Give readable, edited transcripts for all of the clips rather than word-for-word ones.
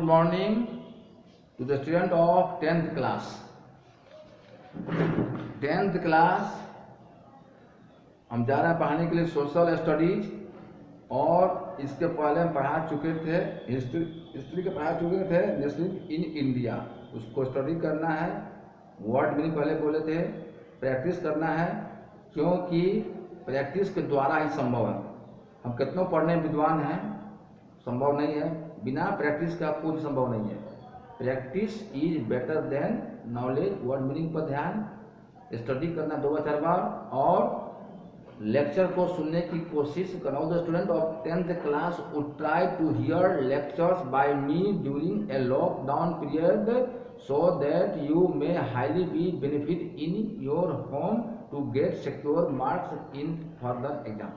morning to the student of 10th class. 10th class हम जा रहे हैं पढ़ाने के लिए सोशल स्टडीज, और इसके पहले हम पढ़ा चुके थे हिस्ट्री के पढ़ा चुके थे नेशनल इन इंडिया। उसको स्टडी करना है, वर्ड मीनिंग पहले बोले थे, प्रैक्टिस करना है, क्योंकि प्रैक्टिस के द्वारा ही संभव है। हम कितनों पढ़ने विद्वान हैं, संभव नहीं है, बिना प्रैक्टिस का कुछ संभव नहीं है। Practice is better than knowledge. Word meaning पर ध्यान, स्टडी करना 2-4 बार, और लेक्चर को सुनने की कोशिश करना। The student of 10th class would try to hear lectures by me during a lockdown period so that you may highly be benefit in your home to get secure marks in further exam।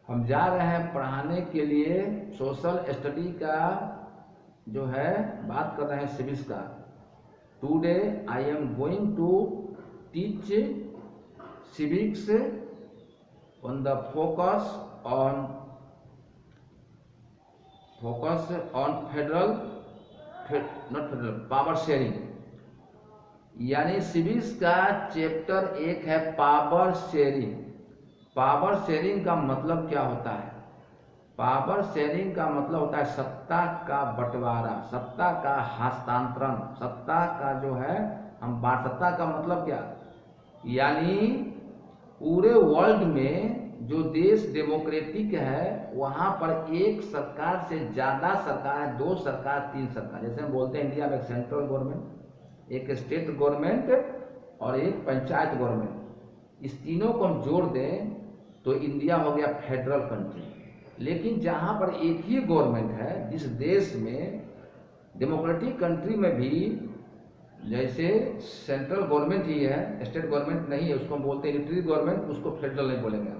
हम जा रहे हैं पढ़ाने के लिए social study का जो है बात कर रहे हैं सिविक्स का। Today I am going to teach civics on the focus on federal power sharing. यानी सिविक्स का चैप्टर 1 है पावर शेयरिंग। पावर शेयरिंग का मतलब क्या होता है? पावर शेयरिंग का मतलब होता है सत्ता का बंटवारा, सत्ता का हस्तांतरण, सत्ता का जो है हम सत्ता का मतलब क्या, यानी पूरे वर्ल्ड में जो देश डेमोक्रेटिक है वहां पर एक सरकार से ज्यादा सरकार है, 2 सरकार 3 सरकार। जैसे हम बोलते हैं इंडिया में एक सेंट्रल गवर्नमेंट, एक स्टेट गवर्नमेंट और एक पंचायत गवर्नमेंट। इस तीनों को हम जोड़ दें तो इंडिया हो गया फेडरल कंट्री। लेकिन जहां पर एक ही गवर्नमेंट है, जिस देश में डेमोक्रेटिक कंट्री में भी जैसे सेंट्रल गवर्नमेंट ही है, स्टेट गवर्नमेंट नहीं है, उसको हम बोलते हैं यूनिटरी गवर्नमेंट, उसको फेडरल नहीं बोलेंगे हम।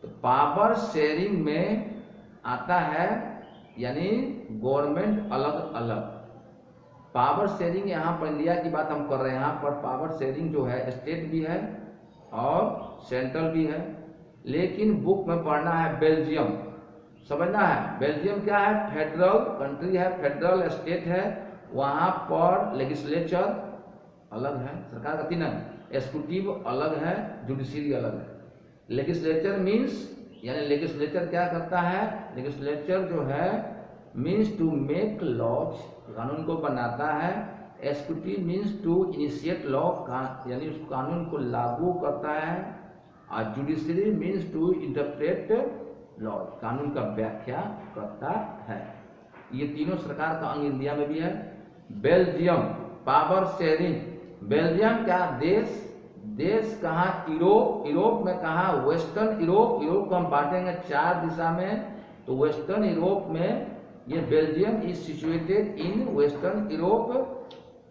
तो पावर शेयरिंग में आता है यानी गवर्नमेंट अलग अलग। पावर शेयरिंग यहाँ पर इंडिया की बात हम कर रहे हैं, यहाँ पर पावर शेयरिंग जो है स्टेट भी है और सेंट्रल भी है। लेकिन बुक में पढ़ना है बेल्जियम, समझना है बेल्जियम क्या है, फेडरल कंट्री है, फेडरल स्टेट है। वहां पर लेजिस्लेचर अलग है, सरकार का 3 है, एग्जीक्यूटिव अलग है, जुडिशरी अलग है। लेजिस्लेचर मीन्स यानी लेजिस्लेचर क्या करता है, लेजिस्लेचर जो है मीन्स टू मेक लॉज, कानून को बनाता है। Executive means to initiate law, यानी उस कानून को लागू करता है। और judiciary means to interpret law, कानून का व्याख्या करता है। ये तीनों सरकार का अंग इंडिया में भी है। बेल्जियम पावर शेयरिंग, बेल्जियम क्या देश कहाँ, यूरोप में कहाँ, वेस्टर्न यूरोप को हम बांटेंगे 4 दिशा में। तो वेस्टर्न यूरोप में ये Belgium is situated in western Europe.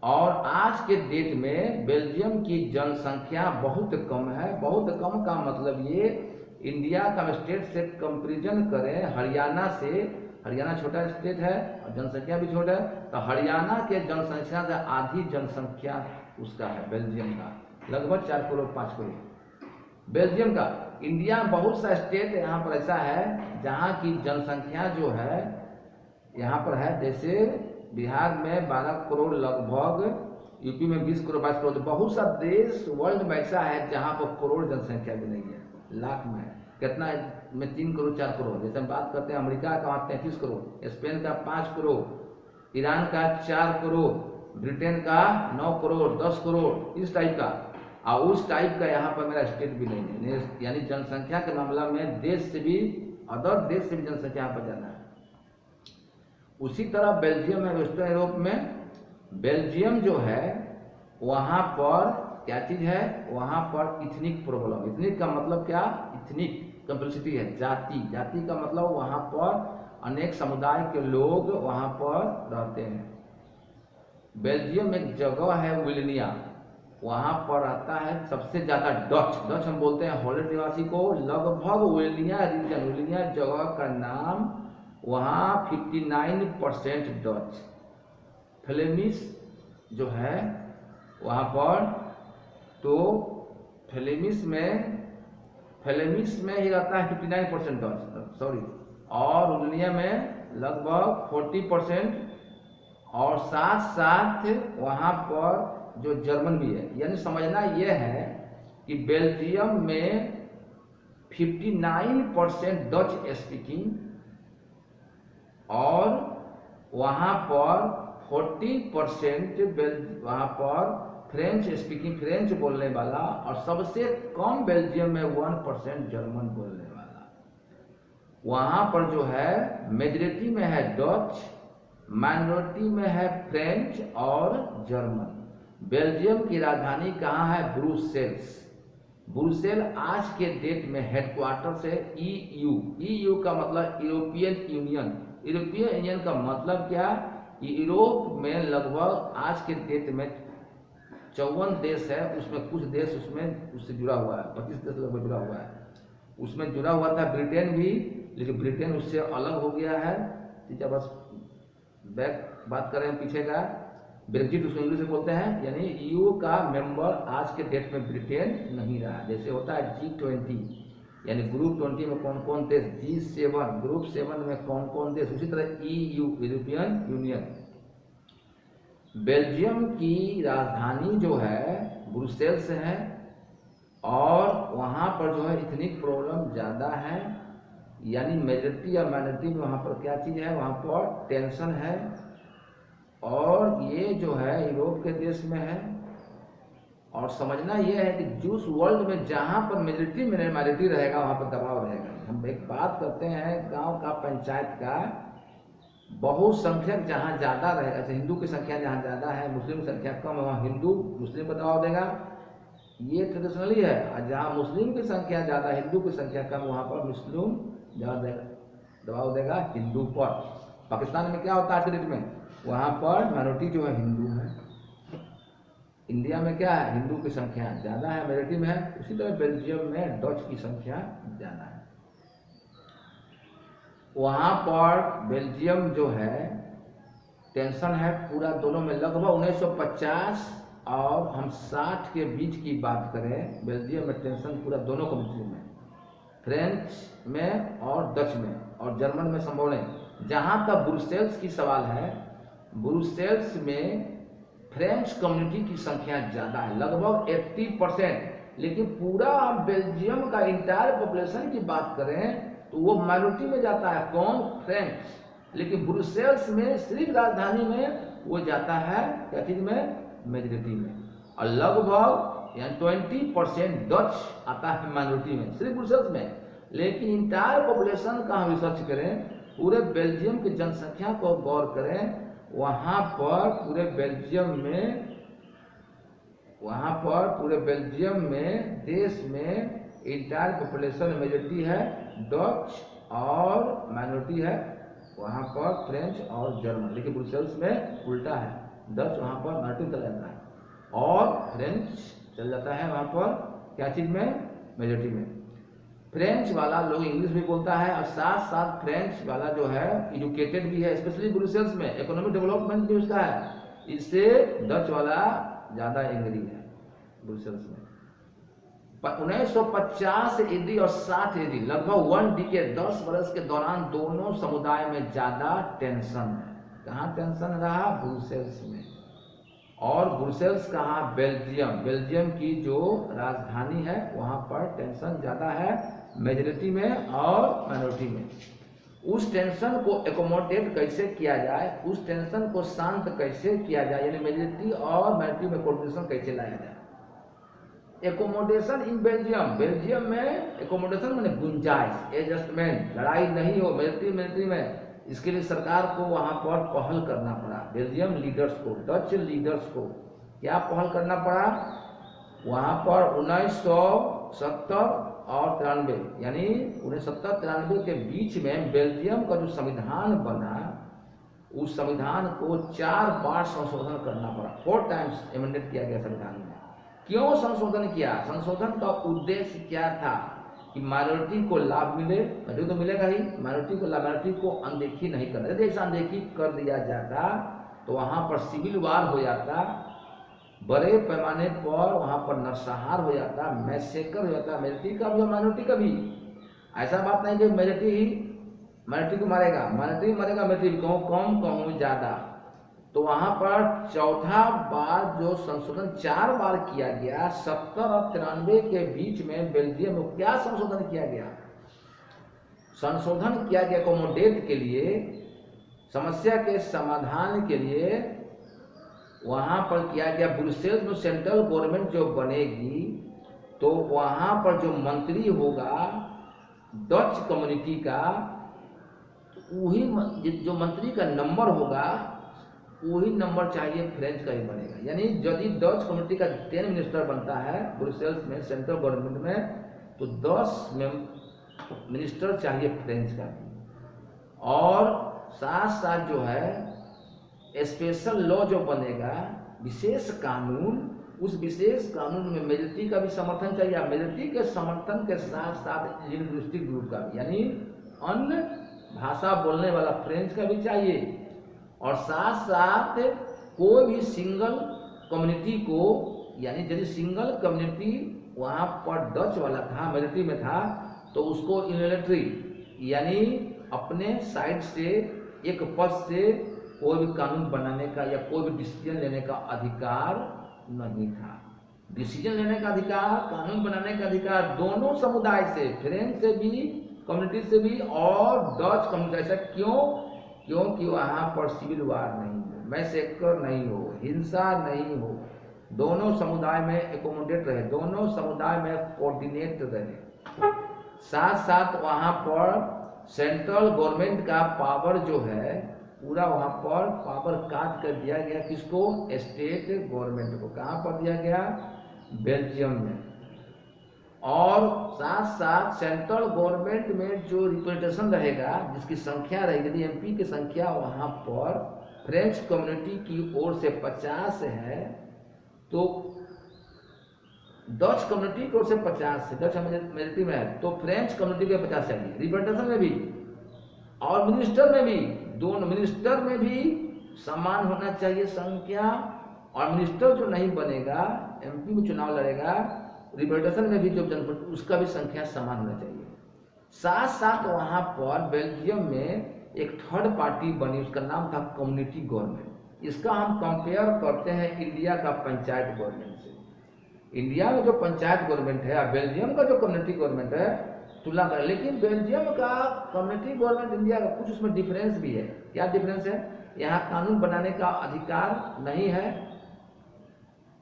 और आज के डेट में बेल्जियम की जनसंख्या बहुत कम है। बहुत कम का मतलब ये इंडिया का स्टेट से कंपेरिजन करें हरियाणा से, हरियाणा छोटा स्टेट है और जनसंख्या भी छोटा है, तो हरियाणा के जनसंख्या से आधी जनसंख्या उसका है बेल्जियम का, लगभग 4 करोड़ 5 करोड़ बेल्जियम का। इंडिया में बहुत सा स्टेट यहाँ पर ऐसा है जहाँ की जनसंख्या जो है यहाँ पर है, जैसे बिहार में 12 करोड़ लगभग, यूपी में 20 करोड़ 22 करोड़। बहुत सा देश वर्ल्ड में ऐसा है जहाँ पर करोड़ जनसंख्या भी नहीं है, लाख में है। कितना में 3 करोड़ 4 करोड़। जैसे हम बात करते हैं अमेरिका का 33 करोड़, स्पेन का 5 करोड़, ईरान का 4 करोड़, ब्रिटेन का 9 करोड़ 10 करोड़, इस टाइप का। और उस टाइप का यहाँ पर मेरा स्टेट भी नहीं है। यानी जनसंख्या के मामला में देश से भी, अदर देश से भी जनसंख्या यहाँ पर ज्यादा है। उसी तरह बेल्जियम है वेस्टर्न यूरोप में। बेल्जियम जो है वहाँ पर क्या चीज है, वहां पर इथनिक प्रॉब्लम, इथनिक का मतलब क्या, इथनिक कंपल्सिटी है, जाति का मतलब वहां पर अनेक समुदाय के लोग वहां पर रहते हैं। बेल्जियम एक जगह है विल्निया, वहां पर रहता है सबसे ज्यादा डच हम बोलते हैं हॉलैंड निवासी को। लगभग विल्निया रीजन, विल्निया जगह का नाम, वहां 59% डच। फ्लेमिश जो है वहां पर, तो फ्लेमिश में ही रहता है 59% डच, सॉरी। और विल्निया में लगभग 40%, और साथ साथ वहाँ पर जो जर्मन भी है। यानी समझना यह है कि बेल्जियम में 59% डच स्पीकिंग, और वहाँ पर 40% वहाँ पर फ्रेंच स्पीकिंग, फ्रेंच बोलने वाला, और सबसे कम बेल्जियम में 1% जर्मन बोलने वाला। वहाँ पर जो है मेजॉरिटी में है डच, माइनॉरिटी में है फ्रेंच और जर्मन। बेल्जियम की राजधानी कहाँ है? ब्रुसेल्स। ब्रुसेल आज के डेट में हेडक्वार्टर है ईयू। ईयू का मतलब यूरोपियन यूनियन। यूरोपियन यूनियन का मतलब क्या? यूरोप में लगभग आज के डेट में 54 देश है, उसमें कुछ देश उसमें उससे जुड़ा हुआ है, 25 देश लगभग जुड़ा हुआ है। उसमें जुड़ा हुआ था ब्रिटेन भी, लेकिन ब्रिटेन उससे अलग हो गया है। ठीक है, बस बैक बात करें पीछे का, ब्रेक्जिट उसको इंग्लिश में बोलते हैं, यानी ईयू का मेंबर आज के डेट में ब्रिटेन नहीं रहा। जैसे होता है G20, यानी ग्रुप 20 में कौन कौन देश, G7 ग्रुप 7 में कौन कौन देश, उसी तरह ईयू यूरोपियन यूनियन। बेल्जियम की राजधानी जो है ब्रुसेल्स है, और वहाँ पर जो है इथनिक प्रॉब्लम ज़्यादा है, यानी मेजॉरिटी या माइनॉरिटी में वहाँ पर क्या चीज़ है, वहाँ पर टेंशन है। और ये जो है यूरोप के देश में है। और समझना ये है कि जिस वर्ल्ड में जहाँ पर मेजॉरिटी माइनॉरिटी रहेगा वहाँ पर दबाव रहेगा। हम एक बात करते हैं गांव का, पंचायत का, बहुसंख्यक जहाँ ज़्यादा रहेगा, जैसे हिंदू की संख्या जहाँ ज़्यादा है, मुस्लिम की संख्या कम है, वहाँ हिंदू मुस्लिम पर दबाव देगा, ये ट्रेडिशनली है। और जहाँ मुस्लिम की संख्या ज़्यादा, हिंदू की संख्या कम, वहाँ पर मुस्लिम ज़्यादा दबाव देगा हिंदू पर। पाकिस्तान में क्या होता है आज के डेट में, वहाँ पर माइनॉरिटी जो है हिंदू है। इंडिया में क्या है, हिंदू की संख्या ज़्यादा है, मेजॉरिटी में है। उसी तरह बेल्जियम में डच की संख्या ज़्यादा है। वहाँ पर बेल्जियम जो है टेंशन है पूरा दोनों में। लगभग 1950 और हम 60 के बीच की बात करें, बेल्जियम में टेंशन पूरा दोनों कंट्री में, फ्रेंच में और डच में और जर्मन में संभव नहीं। जहाँ तक ब्रुसेल्स की सवाल है, ब्रुसेल्स में फ्रेंच कम्युनिटी की संख्या ज़्यादा है, लगभग 80%। लेकिन पूरा बेल्जियम का इंटायर पॉपुलेशन की बात करें तो वो माइनॉरिटी में जाता है, कौन? फ्रेंच। लेकिन ब्रुसेल्स में सिर्फ राजधानी में वो जाता है क्या चीज में? मेजॉरिटी में। और लगभग यानी 20% डच आता है माइनॉरिटी में, सिर्फ ब्रुसेल्स में। लेकिन इंटायर पॉपुलेशन का हम रिसर्च करें, पूरे बेल्जियम की जनसंख्या को गौर करें, वहाँ पर पूरे बेल्जियम में देश में इंटायर पॉपुलेशन मेजॉरिटी है डच और माइनॉरिटी है वहाँ पर फ्रेंच और जर्मन। लेकिन ब्रुसेल्स में उल्टा है, डच वहाँ पर माइनॉरिटी चला जाता है और फ्रेंच चल जाता है वहाँ पर क्या चीज़ में? मेजॉरिटी में। फ्रेंच वाला लोग इंग्लिश भी बोलता है, और साथ साथ फ्रेंच वाला जो है एजुकेटेड भी है, स्पेशली ब्रुसेल्स में इकोनॉमिक डेवलपमेंट भी उसका है। इससे डच वाला ज़्यादा एंग्री है ब्रुसेल्स में। 1950 एडी और 60 एडी, लगभग 1 डिकेड 10 वर्ष के दौरान दोनों समुदाय में ज्यादा टेंशन है। कहाँ टेंशन रहा? ब्रुसेल्स में। और ब्रुसेल्स कहाँ? बेल्जियम की जो राजधानी है वहां पर टेंशन ज्यादा है, मेजॉरिटी में और माइनॉरिटी में। उस टेंशन को एकोमोडेट कैसे किया जाए, उस टेंशन को शांत कैसे किया जाए, यानी मेजॉरिटी और माइनॉरिटी में कोऑर्डिनेशन कैसे लाया जाए। एकोमोडेशन इन बेल्जियम में एकोमोडेशन माने गुंजाइश, एडजस्टमेंट, लड़ाई नहीं हो मिलिट्री में। इसके लिए सरकार को वहां पर पहल करना पड़ा, बेल्जियम लीडर्स को, डच लीडर्स को क्या पहल करना पड़ा? वहां पर 1970 और 93, यानी 1970-93 के बीच में बेल्जियम का जो संविधान बना, उस संविधान को 4 बार संशोधन करना पड़ा, 4 टाइम्स एमेंडेड किया गया संविधान में। क्यों संशोधन किया? संशोधन का उद्देश्य क्या था कि माइनॉरिटी को लाभ मिले, माइनॉरिटी तो मिलेगा ही, माइनॉरिटी को लाभ, माइनॉरिटी को अनदेखी नहीं करना। यदि ऐसा अनदेखी कर दिया जाता तो वहां पर सिविल वार हो जाता, बड़े पैमाने पर वहां पर नरसंहार हो जाता, मैसेकर हो जाता, मेजॉरिटी का भी और माइनॉरिटी का भी। ऐसा बात नहीं कि मेजॉरिटी ही माइनॉरिटी को मारेगा, माइनॉरिटी मारेगा, मेजॉरिटी कहूँ कम कहूँ ज़्यादा। तो वहाँ पर चौथा बार जो संशोधन 4 बार किया गया, 70 और 93 के बीच में बेल्जियम में क्या संशोधन किया गया? संशोधन किया गया अकोमोडेट के लिए, समस्या के समाधान के लिए वहाँ पर किया गया। ब्रुसेल्स में सेंट्रल गवर्नमेंट जो बनेगी तो वहाँ पर जो मंत्री होगा डच कम्युनिटी का, वही जो मंत्री का नंबर होगा वही नंबर चाहिए फ्रेंच का ही बनेगा। यानी यदि डच कम्युनिटी का 10 मिनिस्टर बनता है ब्रुसेल्स में सेंट्रल गवर्नमेंट में, तो 10 मिनिस्टर चाहिए फ्रेंच का भी। और साथ साथ जो है स्पेशल लॉ जो बनेगा, विशेष कानून, उस विशेष कानून में मेजॉरिटी का भी समर्थन चाहिए। मेजॉरिटी के समर्थन के साथ साथ लिंग्विस्टिक ग्रुप का भी, यानी अन्य भाषा बोलने वाला फ्रेंच का भी चाहिए। और साथ साथ कोई भी सिंगल कम्युनिटी को, यानी यदि सिंगल कम्युनिटी वहाँ पर डच वाला था, मेजॉरिटी में था, तो उसको यूनिलैटरली यानी अपने साइड से एक पद से कोई भी कानून बनाने का या कोई भी डिसीजन लेने का अधिकार नहीं था। डिसीजन लेने का अधिकार, कानून बनाने का अधिकार दोनों समुदाय से, फ्रेंच से भी, कम्युनिटी से भी और डच कम्युनिटी। ऐसा क्यों? क्योंकि वहाँ पर सिविल वार नहीं हो, मैसेकर नहीं हो, हिंसा नहीं हो, दोनों समुदाय में एकोमोडेट रहे, दोनों समुदाय में कोऑर्डिनेट रहे। साथ साथ वहाँ पर सेंट्रल गवर्नमेंट का पावर जो है पूरा वहाँ पर पावर काट कर दिया गया। किसको? स्टेट गवर्नमेंट को। कहाँ पर दिया गया? बेल्जियम में। और साथ साथ सेंट्रल गवर्नमेंट में जो रिप्रेजेंटेशन रहेगा, जिसकी संख्या रहेगी, यदि एमपी की संख्या वहाँ पर फ्रेंच कम्युनिटी की ओर से 50 है, तो डच कम्युनिटी की ओर से 50 है, डच मेजॉरिटी में है, तो फ्रेंच कम्युनिटी के 50 चाहिए रिप्रेजेंटेशन में भी और मिनिस्टर में भी। दोनों मिनिस्टर में भी समान होना चाहिए संख्या, और मिनिस्टर जो नहीं बनेगा, एमपी में चुनाव लड़ेगा, रिप्रेजेंटेशन में भी जो जनप्रतिनिधि उसका भी संख्या समान होना चाहिए। साथ साथ वहाँ पर बेल्जियम में एक थर्ड पार्टी बनी, उसका नाम था कम्युनिटी गवर्नमेंट। इसका हम कंपेयर करते हैं इंडिया का पंचायत गवर्नमेंट से। इंडिया में जो पंचायत गवर्नमेंट है और बेल्जियम का जो कम्युनिटी गवर्नमेंट है, तुलना करें। लेकिन बेल्जियम का कम्युनिटी गवर्नमेंट इंडिया का कुछ उसमें डिफरेंस भी है। क्या डिफरेंस है? यहाँ कानून बनाने का अधिकार नहीं है,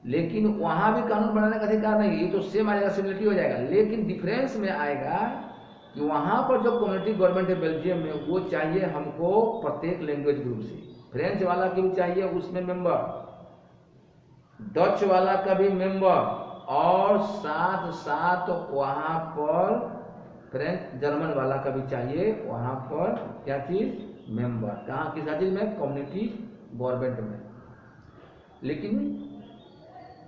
लेकिन वहाँ भी कानून बनाने का अधिकार नहीं है। ये तो सेम आएगा, सिमिलरिटी हो जाएगा, लेकिन डिफरेंस में आएगा कि वहाँ पर जो कम्युनिटी गवर्नमेंट है बेल्जियम में, वो चाहिए हमको प्रत्येक लैंग्वेज ग्रुप से। फ्रेंच वाला की भी चाहिए उसमें मेंबर, डच वाला का भी मेंबर, और साथ साथ वहाँ पर फ्रेंच जर्मन वाला का भी चाहिए वहाँ पर क्या चीज़? मेंबर। कहाँ? किस चीज़ में? कम्युनिटी गवर्नमेंट में। लेकिन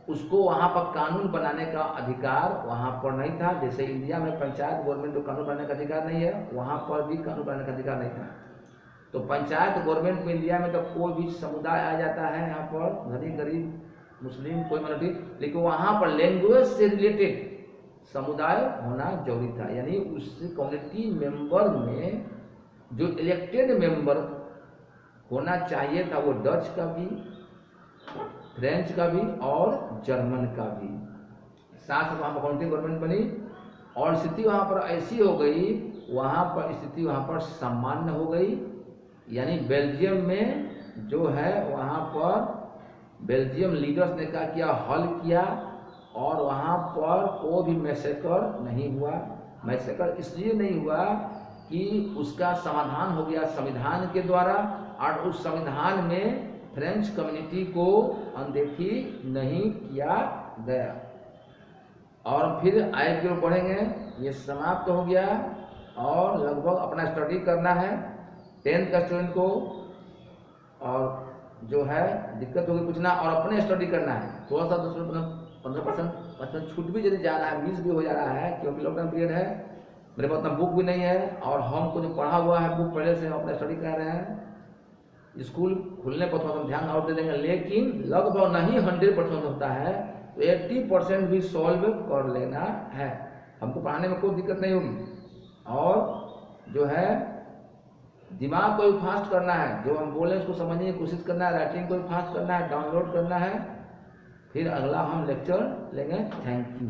उसको वहाँ पर कानून बनाने का अधिकार वहाँ पर नहीं था। जैसे इंडिया में पंचायत गवर्नमेंट को कानून बनाने का अधिकार नहीं है, वहाँ पर भी कानून बनाने का अधिकार नहीं था। तो पंचायत गवर्नमेंट में इंडिया में तो कोई भी समुदाय आ जाता है, यहाँ पर धनी गरीब मुस्लिम कोई माइनॉरिटी, लेकिन वहाँ पर लैंग्वेज से रिलेटेड समुदाय होना जरूरी था। यानी उस कम्युनिटी मेंबर में जो इलेक्टेड मेंबर होना चाहिए था, वो डच का भी, फ्रेंच का भी और जर्मन का भी। साथ वहाँ पर कम्युनिटी गवर्नमेंट बनी और स्थिति वहाँ पर ऐसी हो गई, वहाँ पर स्थिति वहाँ पर सामान्य हो गई। यानी बेल्जियम में जो है वहाँ पर बेल्जियम लीडर्स ने क्या किया? हल किया, और वहाँ पर कोई भी मैसेकर नहीं हुआ। मैसेकर इसलिए नहीं हुआ कि उसका समाधान हो गया संविधान के द्वारा, और उस संविधान में फ्रेंच कम्युनिटी को अनदेखी नहीं किया गया। और फिर आगे की ओर बढ़ेंगे। ये समाप्त हो गया और लगभग अपना स्टडी करना है 10th का स्टूडेंट को, और जो है दिक्कत होगी पूछना, और अपने स्टडी करना है। थोड़ा सा 10-15% छूट भी यदि जा रहा है, मिस भी हो जा रहा है, क्योंकि लॉकडाउन पीरियड है, मेरे पास उतना बुक भी नहीं है, और हमको जो पढ़ा हुआ है बुक पहले से हम अपना स्टडी कर रहे हैं। स्कूल खुलने पर थोड़ा ध्यान और दे देंगे, लेकिन लगभग नहीं 100% होता है, तो 80% भी सॉल्व कर लेना है। हमको पढ़ाने में कोई दिक्कत नहीं होगी। और जो है दिमाग को भी फास्ट करना है, जो हम बोले उसको समझने की कोशिश करना है, राइटिंग को भी फास्ट करना है, डाउनलोड करना है। फिर अगला हम लेक्चर लेंगे। Thank you.